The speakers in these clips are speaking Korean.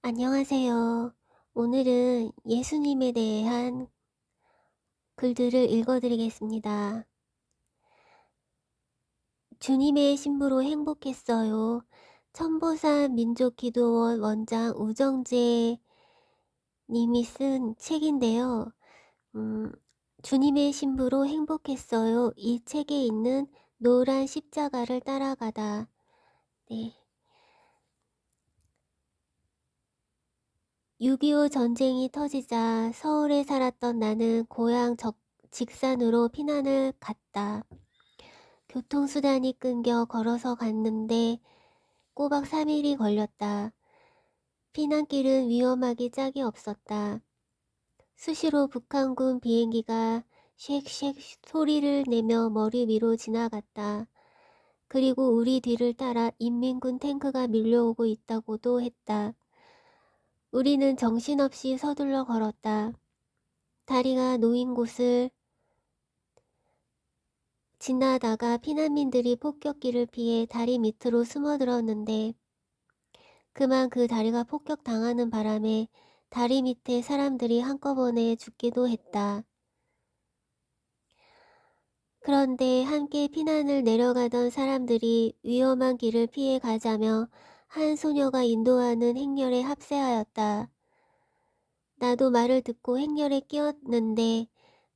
안녕하세요. 오늘은 예수님에 대한 글들을 읽어드리겠습니다. 주님의 신부로 행복했어요. 천보산 민족기도원 원장 우정재 님이 쓴 책인데요. 음, 주님의 신부로 행복했어요. 이 책에 있는 노란 십자가를 따라가다. 네. 6.25 전쟁이 터지자 서울에 살았던 나는 고향 직산으로 피난을 갔다. 교통수단이 끊겨 걸어서 갔는데 꼬박 3일이 걸렸다. 피난길은 위험하기 짝이 없었다. 수시로 북한군 비행기가 쉑쉑 소리를 내며 머리 위로 지나갔다. 그리고 우리 뒤를 따라 인민군 탱크가 밀려오고 있다고도 했다. 우리는 정신없이 서둘러 걸었다. 다리가 놓인 곳을 지나다가 피난민들이 폭격기를 피해 다리 밑으로 숨어들었는데 그만 그 다리가 폭격당하는 바람에 다리 밑에 사람들이 한꺼번에 죽기도 했다. 그런데 함께 피난을 내려가던 사람들이 위험한 길을 피해 가자며 한 소녀가 인도하는 행렬에 합세하였다. 나도 말을 듣고 행렬에 끼었는데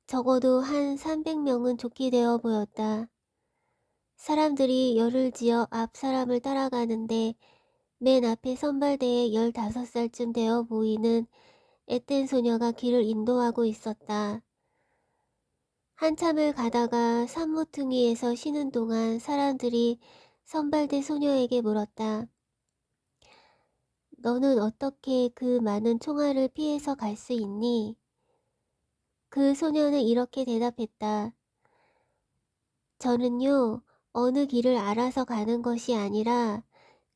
적어도 한 300명은 좋게 되어 보였다. 사람들이 열을 지어 앞 사람을 따라가는데 맨 앞에 선발대에 15살쯤 되어 보이는 앳된 소녀가 길을 인도하고 있었다. 한참을 가다가 산모퉁이에서 쉬는 동안 사람들이 선발대 소녀에게 물었다. 너는 어떻게 그 많은 총알을 피해서 갈 수 있니? 그 소녀는 이렇게 대답했다. 저는요, 어느 길을 알아서 가는 것이 아니라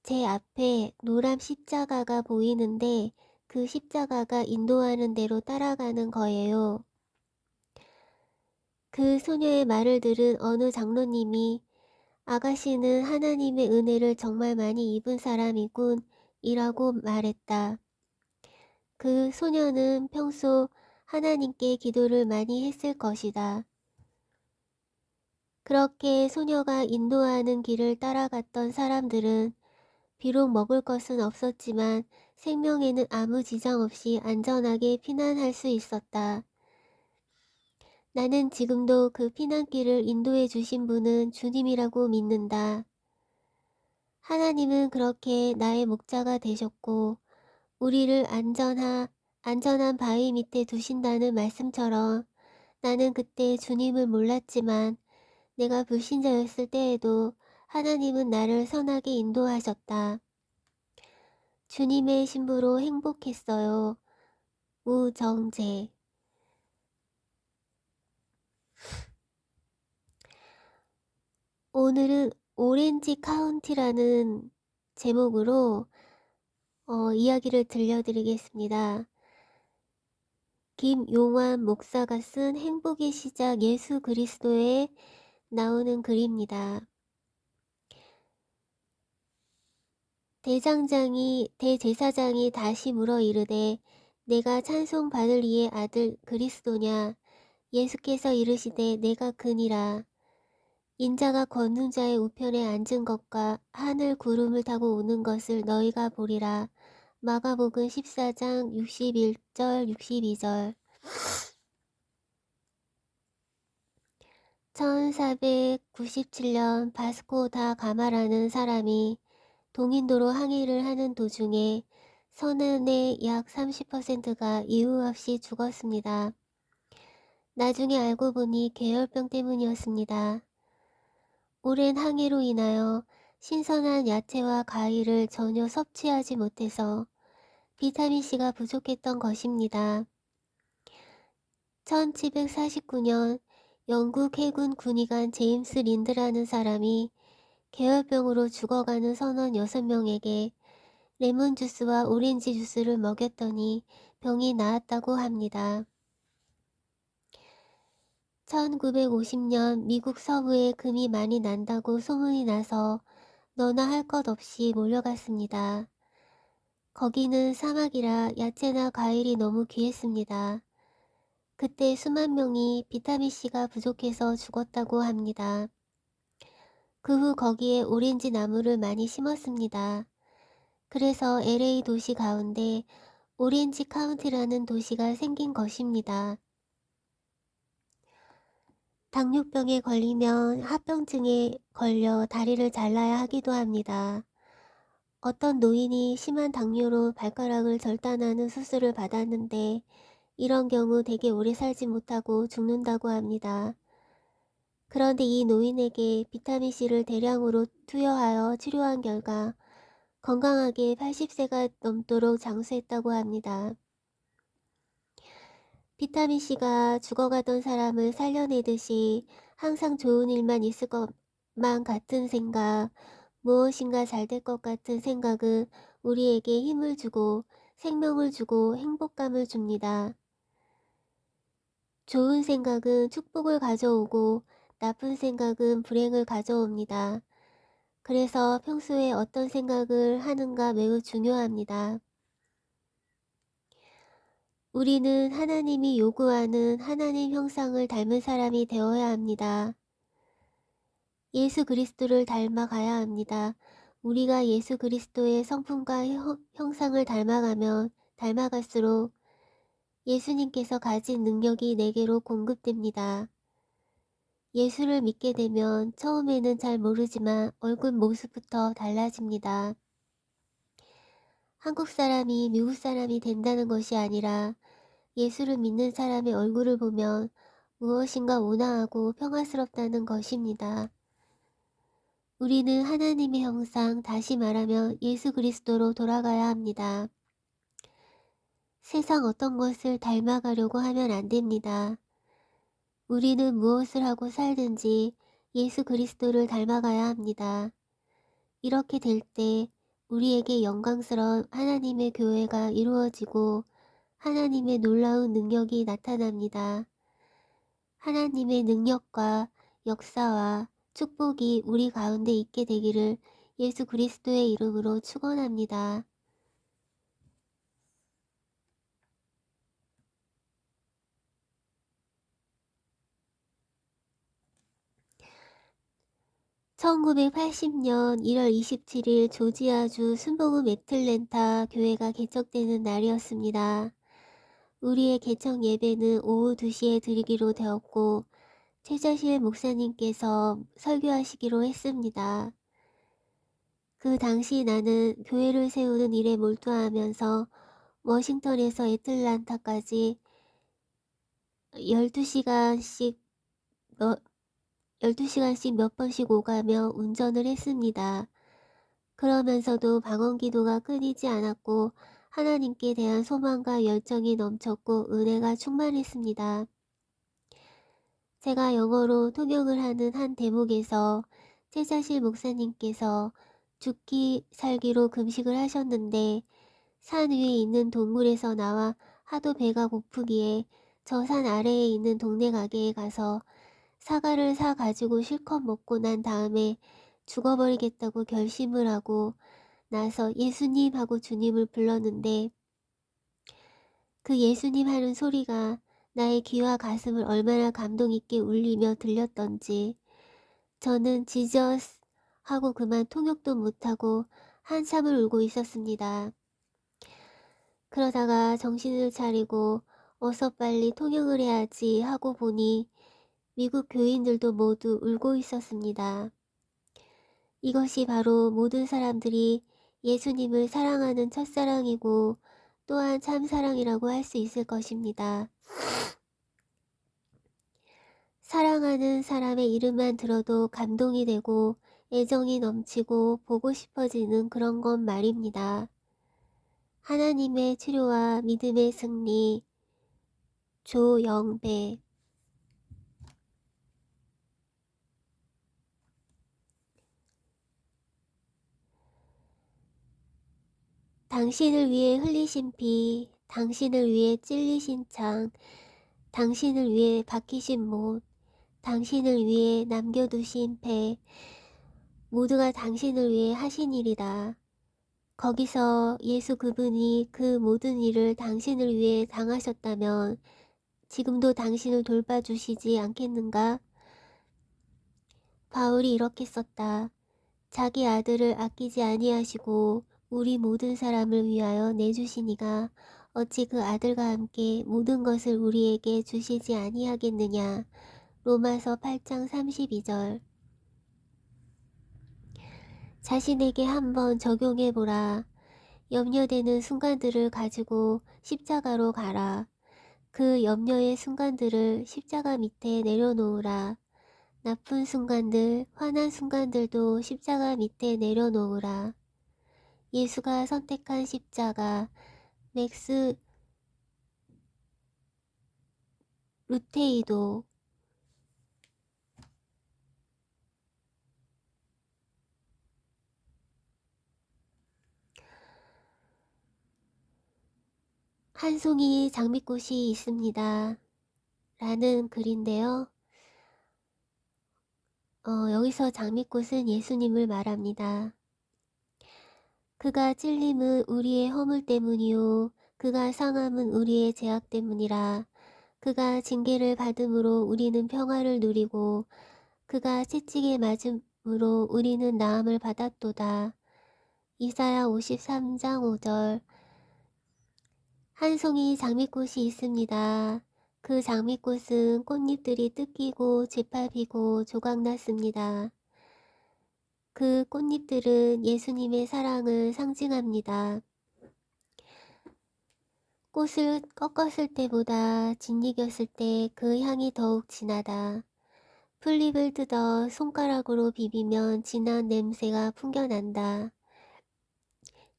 제 앞에 노란 십자가가 보이는데 그 십자가가 인도하는 대로 따라가는 거예요. 그 소녀의 말을 들은 어느 장로님이 아가씨는 하나님의 은혜를 정말 많이 입은 사람이군 이라고 말했다. 그 소녀는 평소 하나님께 기도를 많이 했을 것이다. 그렇게 소녀가 인도하는 길을 따라갔던 사람들은 비록 먹을 것은 없었지만 생명에는 아무 지장 없이 안전하게 피난할 수 있었다. 나는 지금도 그 피난길을 인도해 주신 분은 주님이라고 믿는다. 하나님은 그렇게 나의 목자가 되셨고 우리를 안전한 바위 밑에 두신다는 말씀처럼 나는 그때 주님을 몰랐지만 내가 불신자였을 때에도 하나님은 나를 선하게 인도하셨다. 주님의 신부로 행복했어요. 우정재. 오늘은 오렌지 카운티라는 제목으로 이야기를 들려드리겠습니다. 김용환 목사가 쓴 행복의 시작 예수 그리스도에 나오는 글입니다. 대제사장이 다시 물어 이르되 내가 찬송 받을 이의 아들 그리스도냐? 예수께서 이르시되 내가 그니라. 인자가 걷는 자의 우편에 앉은 것과 하늘 구름을 타고 오는 것을 너희가 보리라. 마가복음 14장 61절 62절. 1497년 바스코 다 가마라는 사람이 동인도로 항해를 하는 도중에 선원의 약 30%가 이유 없이 죽었습니다. 나중에 알고 보니 계열병 때문이었습니다. 오랜 항해로 인하여 신선한 야채와 과일을 전혀 섭취하지 못해서 비타민C가 부족했던 것입니다. 1749년 영국 해군 군의관 제임스 린드라는 사람이 계열병으로 죽어가는 선원 6명에게 레몬 주스와 오렌지 주스를 먹였더니 병이 나았다고 합니다. 1950년 미국 서부에 금이 많이 난다고 소문이 나서 너나 할 것 없이 몰려갔습니다. 거기는 사막이라 야채나 과일이 너무 귀했습니다. 그때 수만 명이 비타민C가 부족해서 죽었다고 합니다. 그 후 거기에 오렌지 나무를 많이 심었습니다. 그래서 LA 도시 가운데 오렌지 카운티라는 도시가 생긴 것입니다. 당뇨병에 걸리면 합병증에 걸려 다리를 잘라야 하기도 합니다. 어떤 노인이 심한 당뇨로 발가락을 절단하는 수술을 받았는데 이런 경우 되게 오래 살지 못하고 죽는다고 합니다. 그런데 이 노인에게 비타민C를 대량으로 투여하여 치료한 결과 건강하게 80세가 넘도록 장수했다고 합니다. 비타민C가 죽어가던 사람을 살려내듯이 항상 좋은 일만 있을 것만 같은 생각, 무엇인가 잘 될 것 같은 생각은 우리에게 힘을 주고 생명을 주고 행복감을 줍니다. 좋은 생각은 축복을 가져오고 나쁜 생각은 불행을 가져옵니다. 그래서 평소에 어떤 생각을 하는가 매우 중요합니다. 우리는 하나님이 요구하는 하나님 형상을 닮은 사람이 되어야 합니다. 예수 그리스도를 닮아가야 합니다. 우리가 예수 그리스도의 성품과 형상을 닮아갈수록 예수님께서 가진 능력이 내게로 공급됩니다. 예수를 믿게 되면 처음에는 잘 모르지만 얼굴 모습부터 달라집니다. 한국 사람이 미국 사람이 된다는 것이 아니라 예수를 믿는 사람의 얼굴을 보면 무엇인가 온화하고 평화스럽다는 것입니다. 우리는 하나님의 형상, 다시 말하면 예수 그리스도로 돌아가야 합니다. 세상 어떤 것을 닮아가려고 하면 안 됩니다. 우리는 무엇을 하고 살든지 예수 그리스도를 닮아가야 합니다. 이렇게 될 때 우리에게 영광스러운 하나님의 교회가 이루어지고 하나님의 놀라운 능력이 나타납니다. 하나님의 능력과 역사와 축복이 우리 가운데 있게 되기를 예수 그리스도의 이름으로 축원합니다. (1980년 1월 27일) 조지아주 순복음 애틀랜타 교회가 개척되는 날이었습니다. 우리의 개척 예배는 오후 2시에 드리기로 되었고 최자실 목사님께서 설교하시기로 했습니다. 그 당시 나는 교회를 세우는 일에 몰두하면서 워싱턴에서 애틀란타까지 12시간씩 몇 번씩 오가며 운전을 했습니다. 그러면서도 방언 기도가 끊이지 않았고 하나님께 대한 소망과 열정이 넘쳤고 은혜가 충만했습니다. 제가 영어로 통역을 하는 한 대목에서 최자실 목사님께서 죽기 살기로 금식을 하셨는데 산 위에 있는 동굴에서 나와 하도 배가 고프기에 저 산 아래에 있는 동네 가게에 가서 사과를 사 가지고 실컷 먹고 난 다음에 죽어버리겠다고 결심을 하고 나서 예수님 하고 주님을 불렀는데 그 예수님 하는 소리가 나의 귀와 가슴을 얼마나 감동 있게 울리며 들렸던지 저는 지저스 하고 그만 통역도 못하고 한참을 울고 있었습니다. 그러다가 정신을 차리고 어서 빨리 통역을 해야지 하고 보니 미국 교인들도 모두 울고 있었습니다. 이것이 바로 모든 사람들이 예수님을 사랑하는 첫사랑이고 또한 참사랑이라고 할 수 있을 것입니다. 사랑하는 사람의 이름만 들어도 감동이 되고 애정이 넘치고 보고 싶어지는 그런 것 말입니다. 하나님의 치료와 믿음의 승리, 조영배. 당신을 위해 흘리신 피, 당신을 위해 찔리신 창, 당신을 위해 박히신 못, 당신을 위해 남겨두신 배, 모두가 당신을 위해 하신 일이다. 거기서 예수 그분이 그 모든 일을 당신을 위해 당하셨다면 지금도 당신을 돌봐주시지 않겠는가? 바울이 이렇게 썼다. 자기 아들을 아끼지 아니하시고 우리 모든 사람을 위하여 내주시니가 어찌 그 아들과 함께 모든 것을 우리에게 주시지 아니하겠느냐. 로마서 8장 32절. 자신에게 한번 적용해보라. 염려되는 순간들을 가지고 십자가로 가라. 그 염려의 순간들을 십자가 밑에 내려놓으라. 나쁜 순간들, 화난 순간들도 십자가 밑에 내려놓으라. 예수가 선택한 십자가, 맥스 루테이도. 한 송이 장미꽃이 있습니다. 라는 글인데요. 여기서 장미꽃은 예수님을 말합니다. 그가 찔림은 우리의 허물 때문이요 그가 상함은 우리의 죄악 때문이라. 그가 징계를 받음으로 우리는 평화를 누리고 그가 채찍에 맞음으로 우리는 나음을 받았도다. 이사야 53장 5절. 한 송이 장미꽃이 있습니다. 그 장미꽃은 꽃잎들이 뜯기고 재팔피고 조각났습니다. 그 꽃잎들은 예수님의 사랑을 상징합니다. 꽃을 꺾었을 때보다 짓이겼을 때 그 향이 더욱 진하다. 풀잎을 뜯어 손가락으로 비비면 진한 냄새가 풍겨난다.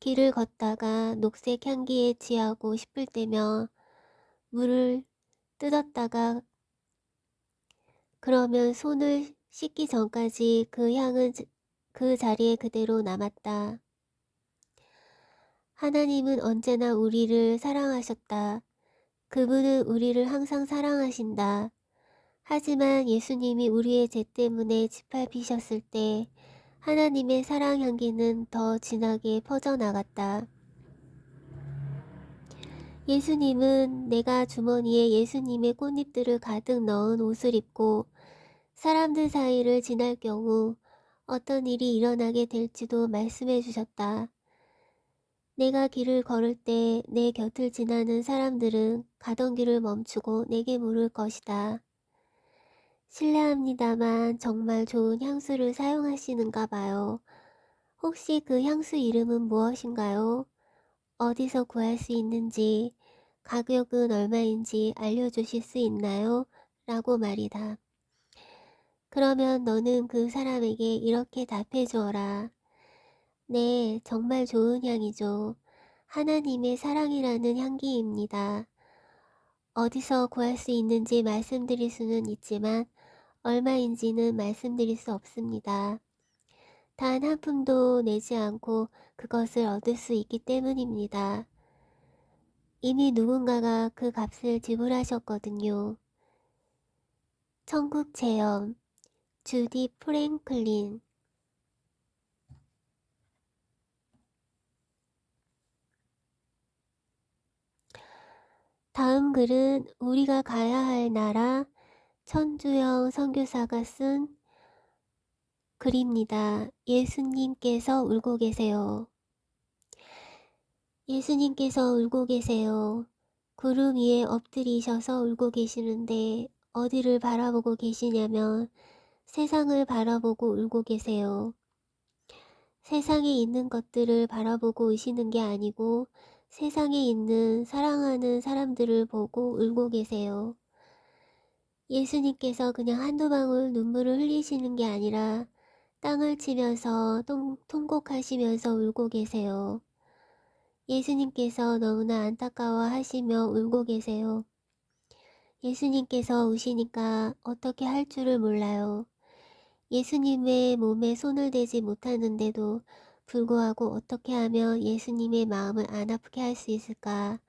길을 걷다가 녹색 향기에 취하고 싶을 때면 물을 뜯었다가 그러면 손을 씻기 전까지 그 향은 그 자리에 그대로 남았다. 하나님은 언제나 우리를 사랑하셨다. 그분은 우리를 항상 사랑하신다. 하지만 예수님이 우리의 죄 때문에 짓밟히셨을 때 하나님의 사랑 향기는 더 진하게 퍼져나갔다. 예수님은 내가 주머니에 예수님의 꽃잎들을 가득 넣은 옷을 입고 사람들 사이를 지날 경우 어떤 일이 일어나게 될지도 말씀해 주셨다. 내가 길을 걸을 때 내 곁을 지나는 사람들은 가던 길을 멈추고 내게 물을 것이다. 실례합니다만 정말 좋은 향수를 사용하시는가 봐요. 혹시 그 향수 이름은 무엇인가요? 어디서 구할 수 있는지, 가격은 얼마인지 알려주실 수 있나요? 라고 말이다. 그러면 너는 그 사람에게 이렇게 답해 주어라. 네, 정말 좋은 향이죠. 하나님의 사랑이라는 향기입니다. 어디서 구할 수 있는지 말씀드릴 수는 있지만 얼마인지는 말씀드릴 수 없습니다. 단 한 푼도 내지 않고 그것을 얻을 수 있기 때문입니다. 이미 누군가가 그 값을 지불하셨거든요. 천국 체험, 주디 프랭클린. 다음 글은 우리가 가야 할 나라 천주영 선교사가 쓴 글입니다. 예수님께서 울고 계세요. 예수님께서 울고 계세요. 구름 위에 엎드리셔서 울고 계시는데 어디를 바라보고 계시냐면 세상을 바라보고 울고 계세요. 세상에 있는 것들을 바라보고 우시는 게 아니고 세상에 있는 사랑하는 사람들을 보고 울고 계세요. 예수님께서 그냥 한두 방울 눈물을 흘리시는 게 아니라 땅을 치면서 통곡하시면서 울고 계세요. 예수님께서 너무나 안타까워 하시며 울고 계세요. 예수님께서 우시니까 어떻게 할 줄을 몰라요. 예수님의 몸에 손을 대지 못하는데도 불구하고 어떻게 하면 예수님의 마음을 안 아프게 할 수 있을까?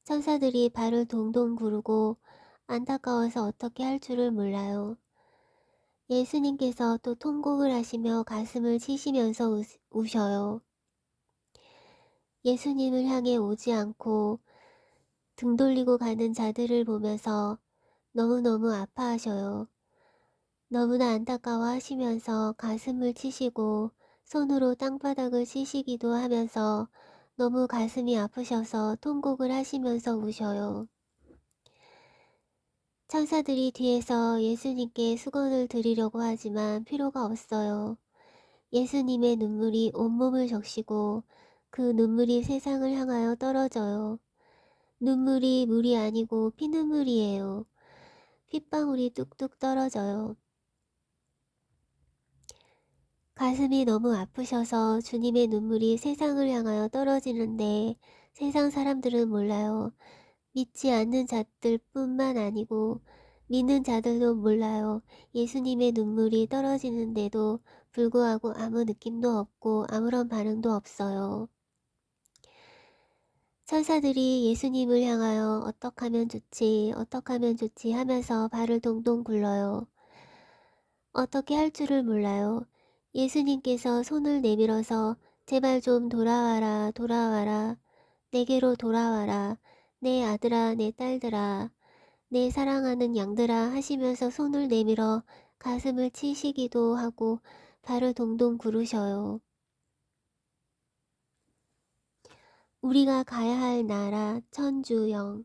천사들이 발을 동동 구르고 안타까워서 어떻게 할 줄을 몰라요. 예수님께서 또 통곡을 하시며 가슴을 치시면서 우셔요. 예수님을 향해 오지 않고 등 돌리고 가는 자들을 보면서 너무너무 아파하셔요. 너무나 안타까워하시면서 가슴을 치시고 손으로 땅바닥을 치시기도 하면서 너무 가슴이 아프셔서 통곡을 하시면서 우셔요. 천사들이 뒤에서 예수님께 수건을 드리려고 하지만 필요가 없어요. 예수님의 눈물이 온몸을 적시고 그 눈물이 세상을 향하여 떨어져요. 눈물이 물이 아니고 피눈물이에요. 핏방울이 뚝뚝 떨어져요. 가슴이 너무 아프셔서 주님의 눈물이 세상을 향하여 떨어지는데 세상 사람들은 몰라요. 믿지 않는 자들 뿐만 아니고 믿는 자들도 몰라요. 예수님의 눈물이 떨어지는데도 불구하고 아무 느낌도 없고 아무런 반응도 없어요. 천사들이 예수님을 향하여 어떡하면 좋지 어떡하면 좋지 하면서 발을 동동 굴러요. 어떻게 할 줄을 몰라요. 예수님께서 손을 내밀어서 제발 좀 돌아와라 돌아와라 내게로 돌아와라 내 아들아 내 딸들아 내 사랑하는 양들아 하시면서 손을 내밀어 가슴을 치시기도 하고 발을 동동 구르셔요. 우리가 가야 할 나라 천주영